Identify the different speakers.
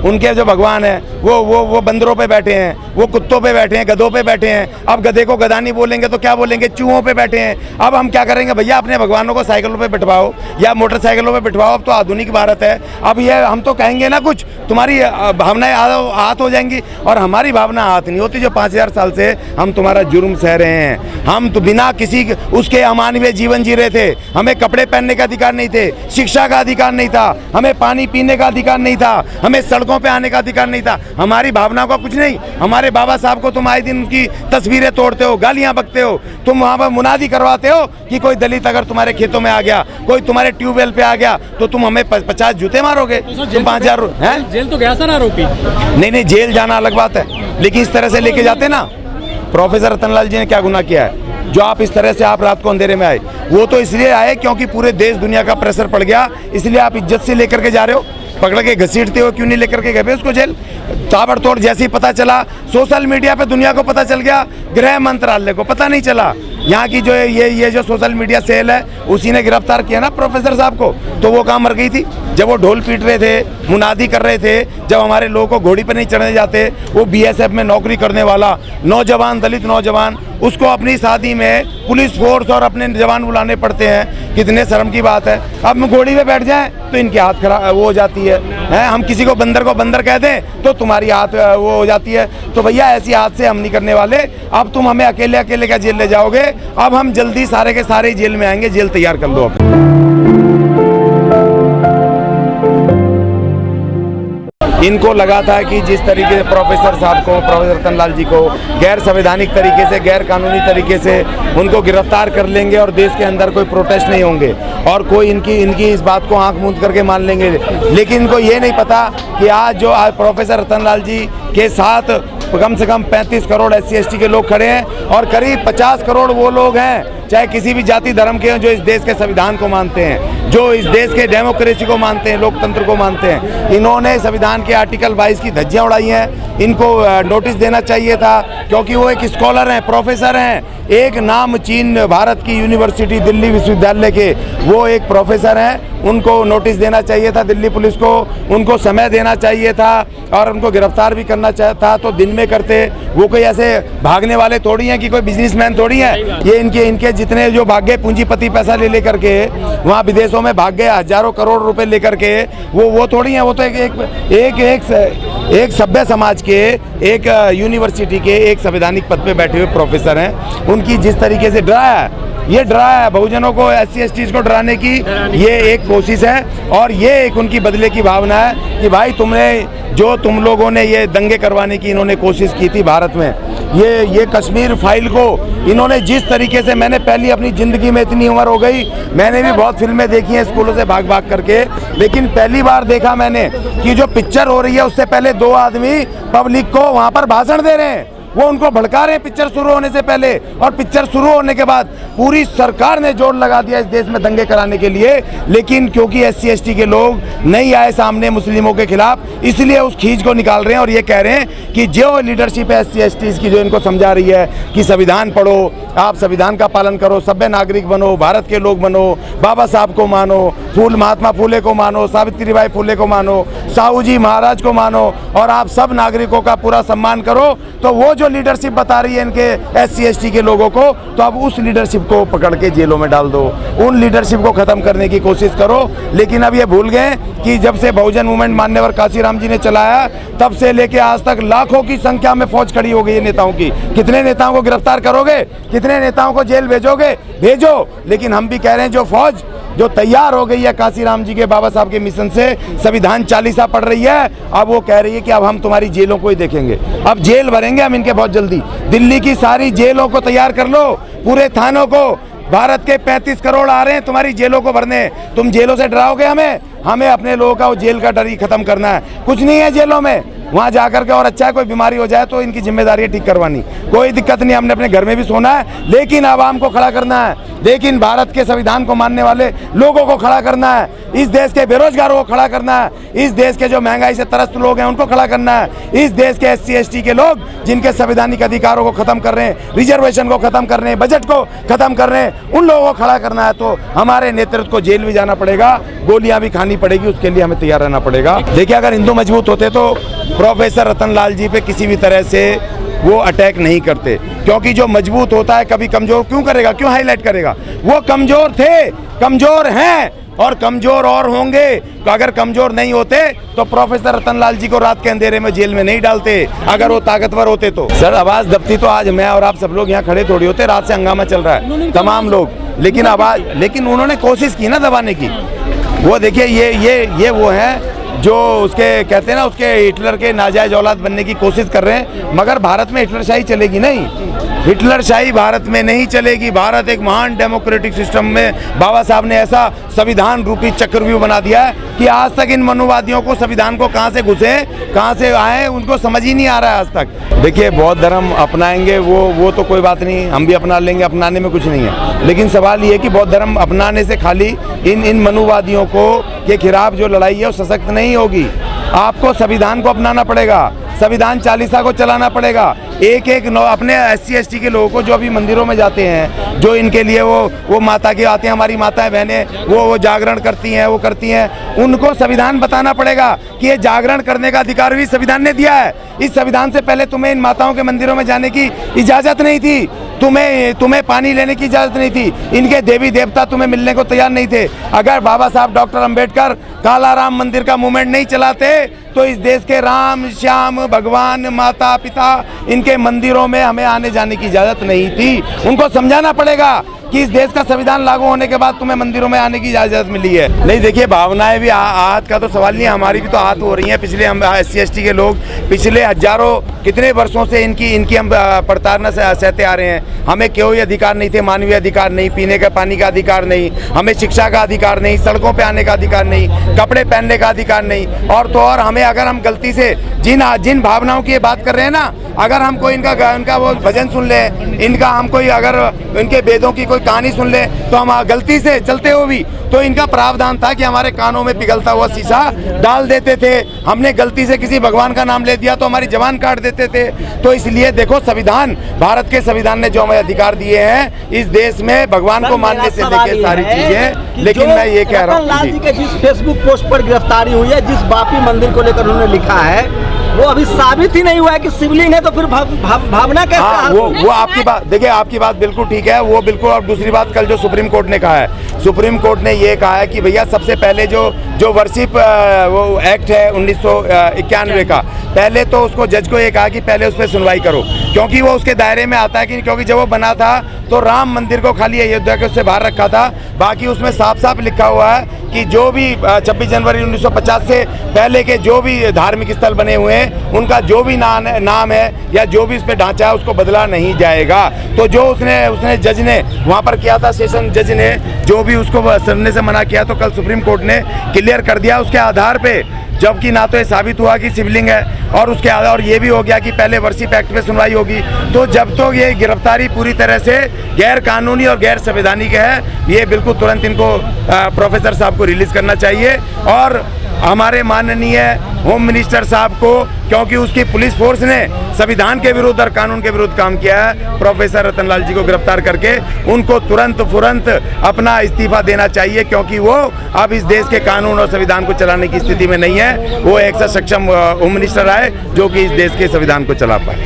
Speaker 1: उनके जो भगवान है वो बंदरों पे बैठे हैं, वो कुत्तों पे बैठे हैं, गधों पे बैठे हैं। अब गधे को गधा नहीं बोलेंगे तो क्या बोलेंगे, चूहों पे बैठे हैं। अब हम क्या करेंगे भैया, अपने भगवानों को साइकिलों पे बिठवाओ या मोटरसाइकिलों पे बिठवाओ। अब तो आधुनिक भारत है। अब ये हम तो कहेंगे ना कुछ, तुम्हारी भावनाएं हाथ हो जाएंगी और हमारी भावना हाथ नहीं होती। जो 5000 साल से हम तुम्हारा जुर्म सह रहे हैं, हम तो बिना किसी उसके अमानवीय जीवन जी रहे थे। हमें कपड़े पहनने का अधिकार नहीं थे, शिक्षा का अधिकार नहीं था, हमें पानी पीने का अधिकार नहीं था, हमें सड़कों पे आने का अधिकार नहीं था। हमारी भावनाओं का कुछ नहीं। हमारे बाबा साहब को तुम आए दिन उनकी तस्वीरें तोड़ते हो, गालियां बकते हो, तुम वहां पर मुनादी करवाते हो कि कोई दलित अगर तुम्हारे खेतों में आ गया, कोई तुम्हारे ट्यूबवेल पे आ गया तो तुम हमें 50 जूते मारोगे। तुम 5000
Speaker 2: जेल तो गया सर आरोपी।
Speaker 1: नहीं, जेल जाना अलग बात है, लेकिन इस तरह से लेके जाते ना। प्रोफेसर रतनलाल जी ने क्या गुनाह किया है जो आप इस तरह से आप रात को अंधेरे में आए? वो तो इसलिए आए क्योंकि पूरे देश दुनिया का प्रेशर पड़ गया, इसलिए आप इज्जत से लेकर के जा रहे हो। पकड़ के घसीटते हो, क्यों नहीं लेकर के गए उसको जेल? ताबड़तोड़ जैसे ही पता चला, सोशल मीडिया पे दुनिया को पता चल गया, गृह मंत्रालय को पता नहीं चला। यहाँ की जो ये जो सोशल मीडिया सेल है उसी ने गिरफ्तार किया ना प्रोफेसर साहब को। तो वो कहाँ मर गई थी जब वो ढोल पीट रहे थे, मुनादी कर रहे थे, जब हमारे लोगों को घोड़ी पर नहीं चढ़ने जाते। वो बीएसएफ में नौकरी करने वाला नौजवान, दलित नौजवान, उसको अपनी शादी में पुलिस फोर्स और अपने जवान बुलाने पड़ते हैं। कितने शर्म की बात है। अब हम घोड़ी पे बैठ जाएं तो इनकी हाथ खराब वो हो जाती है। हम किसी को बंदर कह दें तो तुम्हारी हाथ वो हो जाती है। तो भैया ऐसी हाथ से हम नहीं करने वाले। अब तुम हमें अकेले अकेले क्या जेल ले जाओगे? अब हम जल्दी सारे के सारे जेल में आएंगे। जेल तैयार कर लो। इनको लगा था कि जिस तरीके से प्रोफेसर साहब को, प्रोफेसर रतनलाल जी को गैर संवैधानिक तरीके से, गैर कानूनी तरीके से उनको गिरफ्तार कर लेंगे और देश के अंदर कोई प्रोटेस्ट नहीं होंगे और कोई इनकी इस बात को आंख मूंद करके मान लेंगे। लेकिन इनको ये नहीं पता कि आज प्रोफेसर रतनलाल जी के साथ कम से कम 35 करोड़ SC/ST के लोग खड़े हैं और करीब 50 करोड़ वो लोग हैं चाहे किसी भी जाति धर्म के, जो इस देश के संविधान को मानते हैं, जो इस देश के डेमोक्रेसी को मानते हैं, लोकतंत्र को मानते हैं। इन्होंने संविधान के आर्टिकल 22 की धज्जियां उड़ाई हैं। इनको नोटिस देना चाहिए था क्योंकि वो एक स्कॉलर हैं, प्रोफेसर हैं, एक नामचीन भारत की यूनिवर्सिटी दिल्ली विश्वविद्यालय के वो एक प्रोफेसर हैं। उनको नोटिस देना चाहिए था दिल्ली पुलिस को, उनको समय देना चाहिए था और उनको गिरफ्तार भी करना चाहिए था तो दिन में करते। वो कोई ऐसे भागने वाले थोड़ी हैं कि कोई बिजनेसमैन थोड़ी हैं। ये इनके जितने जो भाग गए पूंजीपति पैसा ले लेकर के वहाँ विदेशों में भाग गए हजारों करोड़ रुपए लेकर के, वो थोड़ी हैं। वो तो एक सभ्य समाज के, एक यूनिवर्सिटी के एक संवैधानिक पद पे बैठे हुए प्रोफेसर हैं। उनकी जिस तरीके से डराया है बहुजनों को, SC/ST को डराने की ये एक कोशिश है और ये एक उनकी बदले की भावना है कि भाई तुम लोगों ने ये दंगे करवाने की इन्होंने कोशिश की थी भारत में। ये कश्मीर फाइल को इन्होंने जिस तरीके से, मैंने पहली अपनी ज़िंदगी में, इतनी उम्र हो गई, मैंने भी बहुत फिल्में देखी हैं स्कूलों से भाग करके, लेकिन पहली बार देखा मैंने कि जो पिक्चर हो रही है उससे पहले 2 आदमी पब्लिक को वहाँ पर भाषण दे रहे हैं। वो उनको भड़का रहे हैं पिक्चर शुरू होने से पहले, और पिक्चर शुरू होने के बाद पूरी सरकार ने जोर लगा दिया इस देश में दंगे कराने के लिए। लेकिन क्योंकि SC/ST के लोग नहीं आए सामने मुस्लिमों के खिलाफ, इसलिए उस खींच को निकाल रहे हैं और ये कह रहे हैं कि जो लीडरशिप है SC/ST की, जो इनको समझा रही है कि संविधान पढ़ो, आप संविधान का पालन करो, सभ्य नागरिक बनो, भारत के लोग बनो, बाबा साहब को मानो, महात्मा फूले को मानो, सावित्रीबाई फूले को मानो, साहू जी महाराज को मानो और आप सब नागरिकों का पूरा सम्मान करो, तो वो जो लीडरशिप बता रही है इनके SC/ST के लोगों को, तो अब उस लीडरशिप को पकड़ के जेलों में डाल दो, उन लीडरशिप को खत्म करने की कोशिश करो। लेकिन अब ये भूल गए कि जब से बहुजन मूवमेंट मान्यवर काशीराम जी ने चलाया तब से लेके आज तक लाखों की संख्या में फौज खड़ी हो गई है नेताओं की। कितने नेताओं को गिरफ्तार करोगे? कितने नेताओं को जेल भेजोगे? भेजो। लेकिन हम भी कह रहे हैं जो फौज जो तैयार हो गई है काशीराम जी के, बाबा साहब के मिशन से, संविधान चालीसा पढ़ रही है, अब वो कह रही है कि अब हम तुम्हारी जेलों को ही देखेंगे, अब जेल भरेंगे हम इनके बहुत जल्दी। दिल्ली की सारी जेलों को तैयार कर लो, पूरे थानों को। भारत के 35 करोड़ आ रहे हैं तुम्हारी जेलों को भरने। तुम जेलों से डराओगे हमें अपने लोगों का वो जेल का डर ही खत्म करना है। कुछ नहीं है जेलों में, वहाँ जाकर के, और अच्छा है कोई बीमारी हो जाए तो इनकी जिम्मेदारी है ठीक करवानी, कोई दिक्कत नहीं, हमने अपने घर में भी सोना है, लेकिन आवाम को खड़ा करना है, लेकिन भारत के संविधान को मानने वाले लोगों को खड़ा करना है, इस देश के बेरोजगारों को खड़ा करना है, इस देश के जो महंगाई से त्रस्त लोग हैं उनको खड़ा करना है, इस देश के SC ST के लोग जिनके संवैधानिक अधिकारों को खत्म कर रहे हैं, रिजर्वेशन को खत्म कर रहे हैं, बजट को खत्म कर रहे हैं, उन लोगों को खड़ा करना है। तो हमारे नेतृत्व को जेल भी जाना पड़ेगा, गोलियां भी खानी पड़ेगी, उसके लिए हमें तैयार रहना पड़ेगा। देखिए, अगर हिंदू मजबूत होते तो प्रोफेसर रतन लाल जी पे किसी भी तरह से वो अटैक नहीं करते, क्योंकि जो मजबूत होता है कभी कमजोर क्यों करेगा, क्यों हाईलाइट करेगा? वो कमजोर थे, कमजोर हैं और कमजोर और होंगे। तो अगर कमजोर नहीं होते तो प्रोफेसर रतन लाल जी को रात के अंधेरे में जेल में नहीं डालते, अगर वो ताकतवर होते तो। सर, आवाज दबती तो आज मैं और आप सब लोग यहाँ खड़े थोड़ी होते, रात से हंगामा चल रहा है तमाम लोग, लेकिन आवाज, लेकिन उन्होंने कोशिश की ना दबाने की। वो देखिए, ये वो है जो उसके कहते हैं ना, उसके हिटलर के नाजायज औलाद बनने की कोशिश कर रहे हैं, मगर भारत में हिटलरशाही चलेगी नहीं, हिटलरशाही भारत में नहीं चलेगी। भारत एक महान डेमोक्रेटिक सिस्टम में बाबा साहब ने ऐसा संविधान रूपी चक्रव्यूह बना दिया है कि आज तक इन मनुवादियों को संविधान को कहाँ से घुसे, कहाँ से आए, उनको समझ ही नहीं आ रहा है आज तक। देखिए, बौद्ध धर्म अपनाएंगे वो तो कोई बात नहीं, हम भी अपना लेंगे, अपनाने में कुछ नहीं है, लेकिन सवाल ये है कि बौद्ध धर्म अपनाने से खाली इन मनुवादियों को के खिलाफ जो लड़ाई है वो सशक्त नहीं होगी। आपको संविधान को अपनाना पड़ेगा, संविधान चालीसा को चलाना पड़ेगा। एक अपने SC ST के लोगों को जो अभी मंदिरों में जाते हैं, जो इनके लिए वो माता के आते हैं, हमारी माताएं बहनें वो जागरण करती हैं, वो करती हैं, उनको संविधान बताना पड़ेगा कि ये जागरण करने का अधिकार भी संविधान ने दिया है। इस संविधान से पहले तुम्हें इन माताओं के मंदिरों में जाने की इजाज़त नहीं थी, तुम्हें पानी लेने की इजाज़त नहीं थी, इनके देवी देवता तुम्हें मिलने को तैयार नहीं थे। अगर बाबा साहब डॉक्टर अंबेडकर काला राम मंदिर का मूवमेंट नहीं चलाते तो इस देश के राम, श्याम, भगवान, माता, पिता, इनके मंदिरों में हमें आने जाने की इजाज़त नहीं थी। उनको समझाना पड़ेगा कि इस देश का संविधान लागू होने के बाद तुम्हें मंदिरों में आने की इजाज़त मिली है। नहीं, देखिए, भावनाएं भी आहत का तो सवाल नहीं है, हमारी भी तो आहत हो रही हैं। पिछले हम SC ST के लोग पिछले हजारों कितने वर्षों से इनकी हम प्रताड़ना सहते आ रहे हैं। हमें कोई अधिकार नहीं थे, मानवीय अधिकार नहीं, पीने का पानी का अधिकार नहीं, हमें शिक्षा का अधिकार नहीं, सड़कों पर आने का अधिकार नहीं, कपड़े पहनने का अधिकार नहीं। और तो और हमें, अगर हम गलती से जिन भावनाओं की बात कर रहे हैं ना, अगर हम कोई इनका वो भजन सुन ले, इनका हम कोई अगर इनके वेदों की कोई कहानी सुन ले तो हम गलती से चलते हो भी तो इनका प्रावधान था कि हमारे कानों में पिघलता हुआ शीशा डाल देते थे। हमने गलती से किसी भगवान का नाम ले दिया तो हमारी जबान काट देते थे। तो इसलिए देखो, संविधान, भारत के संविधान ने जो हमें अधिकार दिए हैं इस देश में भगवान को मानने से लेकर सारी चीजें। लेकिन मैं ये कह रहा हूँ,
Speaker 2: रतन लाल जी के जिस फेसबुक पोस्ट पर गिरफ्तारी हुई है, जिस बापी मंदिर को लेकर उन्होंने लिखा है, वो अभी साबित ही नहीं हुआ है कि शिवलिंग है, तो फिर भावना कैसे?
Speaker 1: हाँ, वो आपकी बात, देखिए, आपकी बात बिल्कुल ठीक है, वो बिल्कुल। और दूसरी बात, कल जो सुप्रीम कोर्ट ने कहा है, सुप्रीम कोर्ट ने ये कहा है कि भैया सबसे पहले जो वर्शिप वो एक्ट है 1991 का, पहले तो उसको जज को ये कहा कि पहले उस पर सुनवाई करो, क्योंकि वो उसके दायरे में आता है कि क्योंकि जब वो बना था तो राम मंदिर को खाली अयोध्या के उससे बाहर रखा था। बाकी उसमें साफ साफ लिखा हुआ है कि जो भी 26 जनवरी 1950 से पहले के जो भी धार्मिक स्थल बने हुए हैं उनका जो भी नाम है या जो भी उस पर ढांचा है उसको बदला नहीं जाएगा। तो जो उसने जज ने वहाँ पर किया था, सेशन जज ने जो भी उसको सुनने से मना किया, तो कल सुप्रीम कोर्ट ने क्लियर कर दिया उसके आधार पे, जबकि ना तो ये साबित हुआ कि शिवलिंग है और उसके आधार, और ये भी हो गया कि पहले वर्शिप एक्ट पे सुनवाई होगी। तो जब तो ये गिरफ्तारी पूरी तरह से गैर कानूनी और गैर संवैधानिक है, ये बिल्कुल तुरंत इनको प्रोफेसर साहब को रिलीज करना चाहिए। और हमारे माननीय होम मिनिस्टर साहब को, क्योंकि उसकी पुलिस फोर्स ने संविधान के विरुद्ध और कानून के विरुद्ध काम किया है, प्रोफेसर रतन लाल जी को गिरफ्तार करके उनको तुरंत अपना इस्तीफा देना चाहिए, क्योंकि वो अब इस देश के कानून और संविधान को चलाने की स्थिति में नहीं है। वो एक सक्षम होम मिनिस्टर आए जो कि इस देश के संविधान को चला पाए।